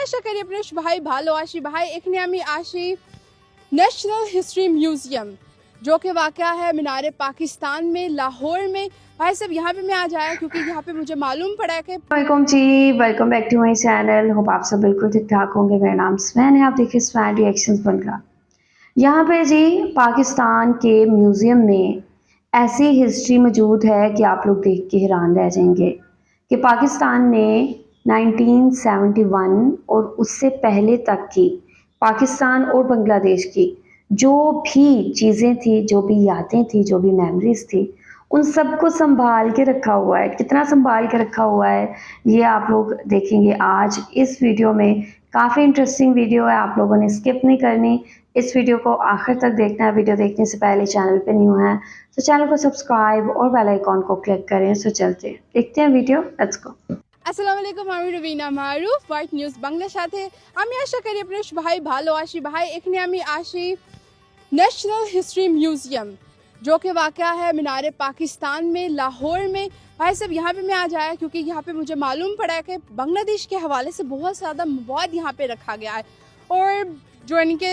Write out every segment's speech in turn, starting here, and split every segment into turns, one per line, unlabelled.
আশা করি আপনার ভাই ভালো আছি ভাই এখানে আমি আসি नेशनल हिस्ट्री म्यूज़ियम जो कि वाक़या है मीनार पाकिस्तान में लाहौर में। भाई साहब यहाँ पे मैं आज आया क्योंकि यहाँ पे मुझे मालूम पड़ा है कि
welcome ji, welcome back to my channel. Hope आप सब बिल्कुल ठीक ठाक होंगे। मेरा नाम स्वैन है, आप देखिए स्वैन रिएक्शंस बनकर। यहाँ पे जी पाकिस्तान के म्यूज़ियम में ऐसी हिस्ट्री मौजूद है कि आप लोग देख के हैरान रह जाएंगे कि पाकिस्तान ने 1971 और उससे पहले तक की पाकिस्तान और बांग्लादेश की जो भी चीज़ें थी, जो भी यादें थी, जो भी मेमोरीज थी, उन सबको संभाल के रखा हुआ है। कितना संभाल के रखा हुआ है ये आप लोग देखेंगे आज इस वीडियो में। काफ़ी इंटरेस्टिंग वीडियो है, आप लोगों ने स्किप नहीं करनी, इस वीडियो को आखिर तक देखना है। वीडियो देखने से पहले चैनल पे न्यू है तो चैनल को सब्सक्राइब और बेल आइकॉन को क्लिक करें। सो चलते देखते हैं वीडियो, लेट्स गो।
আসসালামু আলাইকুম, আমি রবিনা মারুফ, হোয়াইট নিউজ বাংলার সাথে। আমি আশা করি আপনার ভাই ভালো আছি ভাই এখানে আমি আসি नेशनल हिस्ट्री म्यूज़ियम जो कि वाक़या है मीनार पाकिस्तान में लाहौर में। भाई साहब यहाँ पे मैं आज आया क्योंकि यहाँ पे मुझे मालूम पड़ा है कि बांग्लादेश के हवाले से बहुत ज़्यादा मवाद यहाँ पे रखा गया है और जो यानी कि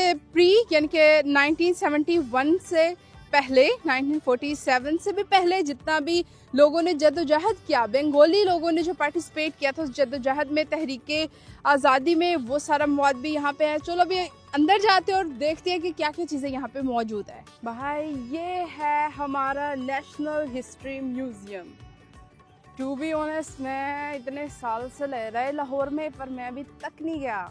यानी कि 1971 से पहले 1947 से भी पहले जितना भी लोगों ने जद्दोजहद किया, बंगाली लोगों ने जो पार्टिसिपेट किया था उस जद्दोजहद में, तहरीक आज़ादी में, वो सारा मवाद भी यहाँ पे है। चलो अभी अंदर जाते हैं और देखते हैं कि क्या क्या चीज़ें यहाँ पे मौजूद है। भाई ये है हमारा national history museum. To be honest मैं इतने साल से रह रहा है लाहौर में, पर मैं अभी तक नहीं गया,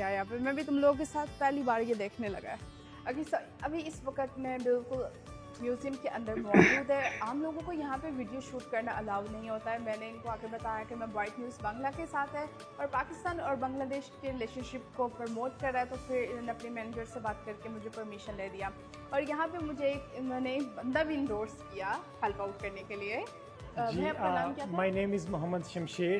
यहाँ पे। मैं भी तुम लोगों के साथ पहली बार ये देखने लगा है। अभी इस वक्त मैं बिल्कुल म्यूज़ियम के अंदर मौजूद है। आम लोगों को यहाँ पे वीडियो शूट करना अलाउ नहीं होता है। मैंने इनको आके बताया कि मैं वाइट न्यूज़ बांग्ला के साथ है और पाकिस्तान और बांग्लादेश के रिलेशनशिप को प्रमोट कर रहा है, तो फिर इन्होंने अपने मैनेजर से बात करके मुझे परमिशन ले दिया और यहाँ पे मुझे इन्होंने बंदा भी इंडोर्स किया हेल्प आउट करने के लिए।
My name is Mohammad Shamsher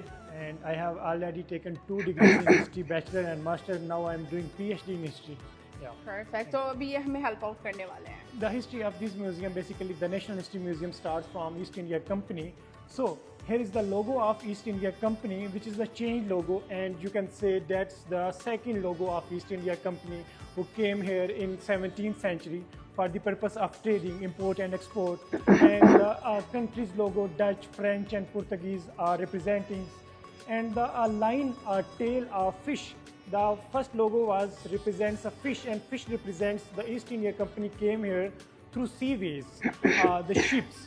and I have already taken 2 degrees in history, bachelor and master. Now I am doing PhD in history. Yeah.
Perfect. तो अभी ये हमें हेल्प आउट करने वाले हैं।
The history of this museum, basically the National History Museum, starts from East India Company. So here is the logo of East India Company, which is the change logo, and you can say that's the second logo of East India Company, who came here in 17th century for the purpose of trading, import and export. And the country's logo, Dutch, French and Portuguese are representing, and the line tail of fish. The first logo represents a fish, and fish represents the East India Company came here through seaways, the ships.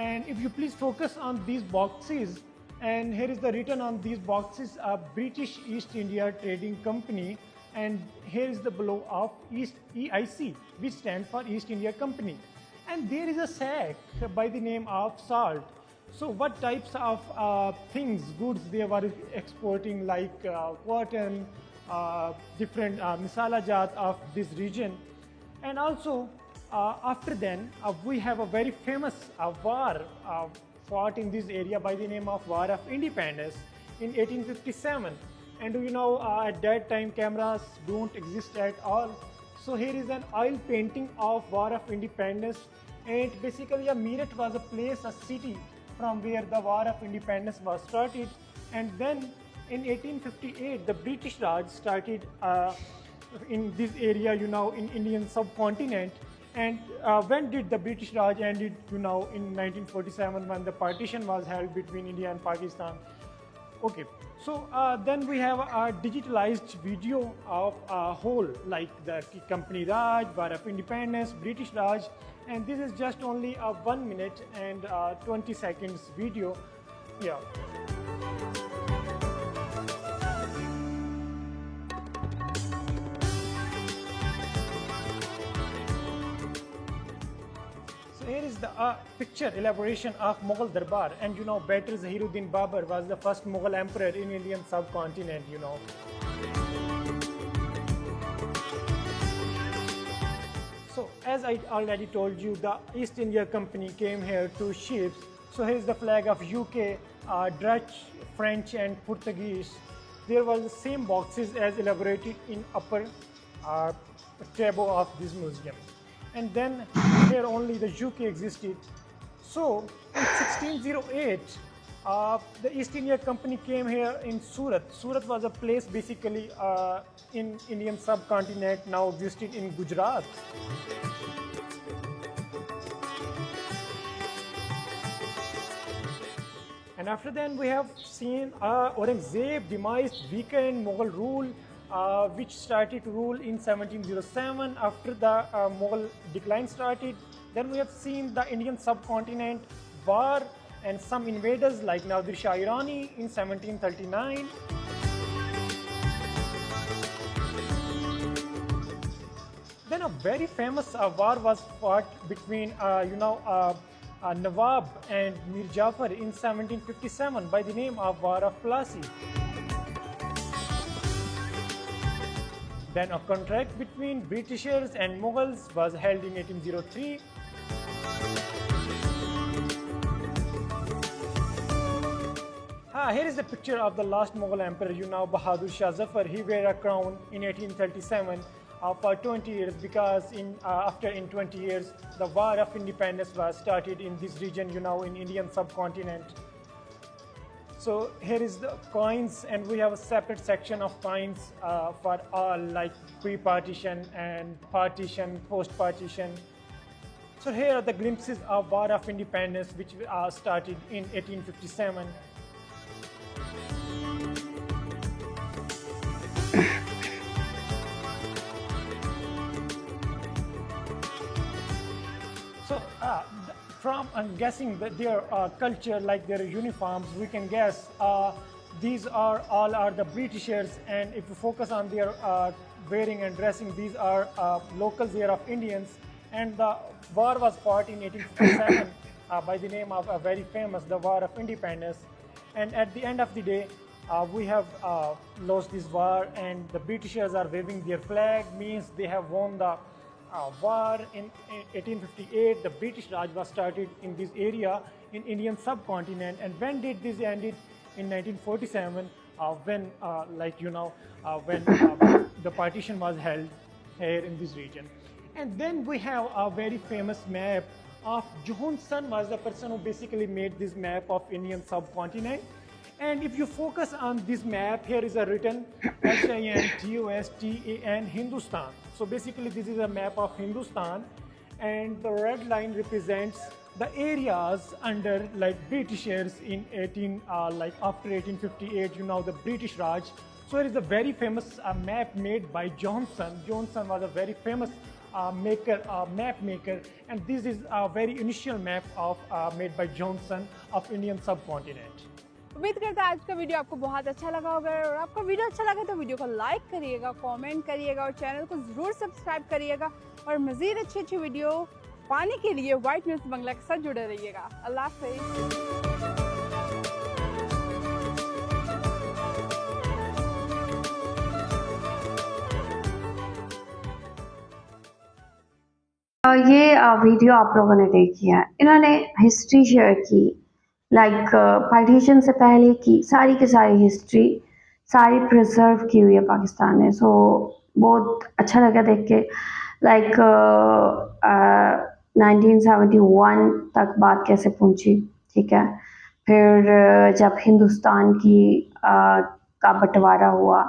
And if you please focus on these boxes, and here is the written on these boxes, British East India Trading Company, and here is the below of EIC, which stands for East India Company. And there is a sack by the name of salt. So what types of things, goods they were exporting, like cotton, different misala jat of this region. And also after then we have a very famous war fought in this area by the name of War of Independence in 1857. And you know at that time cameras don't exist at all. So here is an oil painting of War of Independence, and basically Meerut was a place, a city from where the War of Independence was started. And then in 1858, the British Raj started in this area, you know, in Indian subcontinent. And when did the British Raj ended? You know, in 1947, when the partition was held between India and Pakistan. Okay, so then we have a digitalized video of a whole, like the Company Raj, War of Independence, British Raj, and this is just only a 1 minute and 20 seconds video. Yeah. So here is the picture elaboration of Mughal Darbar, and you know Batter Zahiruddin Babur was the first Mughal emperor in Indian subcontinent, you know. So as I already told you, the East India Company came here through ships. So here is the flag of UK, Dutch, French and Portuguese. There were the same boxes as elaborated in upper tableau of this museum. And then here only the UK existed. So in 1608, The East India Company came here in Surat. Surat was a place basically in Indian subcontinent, now existed in Gujarat. And after then we have seen Aurangzeb demised weakened Mughal rule, which started to rule in 1707 after the Mughal decline started. Then we have seen the Indian subcontinent war and some invaders like Nadir Shah Irani in 1739. Then a very famous war was fought between Nawab and Mir Jafar in 1757 by the name of War of Plassey. Then a contract between Britishers and Mughals was held in 1803. Here is the picture of the last Mughal emperor, Bahadur Shah Zafar. He wore a crown in 1837 for 20 years because after 20 years, the War of Independence was started in this region, in Indian subcontinent. So here is the coins, and we have a separate section of coins for all, like pre-partition and partition, post-partition. So here are the glimpses of War of Independence, which started in 1857. So from I'm guessing that their culture, like their uniforms, we can guess these are all the Britishers, and if you focus on their wearing and dressing, these are locals here of Indians. And the war was fought in 1857 by the name of a very famous, the War of Independence. And at the end of the day, we have lost this war, and the Britishers are waving their flag, means they have won the war. In 1858, the British Raj was started in this area in Indian subcontinent. And when did this ended? In 1947, when the partition was held here in this region. And then we have a very famous map of Johnson, was the person who basically made this map of Indian subcontinent. And if you focus on this map, here is a written HINDUSTAN, Hindustan. So basically this is a map of Hindustan, and the red line represents the areas under like Britishers in after 1858, the British Raj. So it is a very famous map made by Johnson. Johnson was a very famous map maker, and this is a very initial map of made by Johnson of Indian subcontinent.
उम्मीद करता है आज का video आपको बहुत अच्छा लगा होगा, और आपका वीडियो अच्छा लगा तो वीडियो को लाइक करिएगा, कमेंट करिएगा और चैनल को ज़रूर सब्सक्राइब करिएगा। और मज़ीद अच्छी वीडियो पाने के लिए वाइट न्यूज़ बंगला के साथ जुड़े रहिएगा। अल्लाह हाफ़िज़।
ये वीडियो आप लोगों ने देखी है, इन्होंने हिस्ट्री शेयर की, लाइक पार्टीशन से पहले की सारी हिस्ट्री सारी प्रिजर्व की हुई है पाकिस्तान ने। सो बहुत अच्छा लगा देख के। लाइक 1971 तक बात कैसे पहुंची, ठीक है। फिर जब हिंदुस्तान की का बंटवारा हुआ,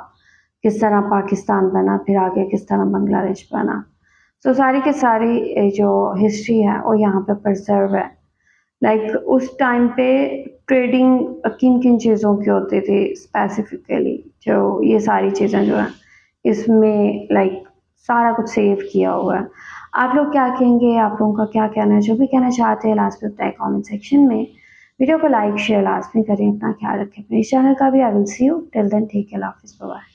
किस तरह पाकिस्तान बना, फिर आगे किस तरह बांग्लादेश बना। सो सारी के सारी जो हिस्ट्री है वो यहाँ पे प्रिजर्व है। लाइक उस टाइम पे ट्रेडिंग किन किन चीज़ों की होती थी स्पेसिफिकली, जो ये सारी चीज़ें जो हैं इसमें लाइक सारा कुछ सेव किया हुआ है। आप लोग क्या कहेंगे, आप लोगों का क्या कहना है? जो भी कहना चाहते हैं लास्ट में बताएं कमेंट सेक्शन में। वीडियो को लाइक शेयर लाजमी करें, अपना ख्याल रखें, अपने चैनल का भी। I will see you till then, take care, अल्लाह हाफिज़, बाय।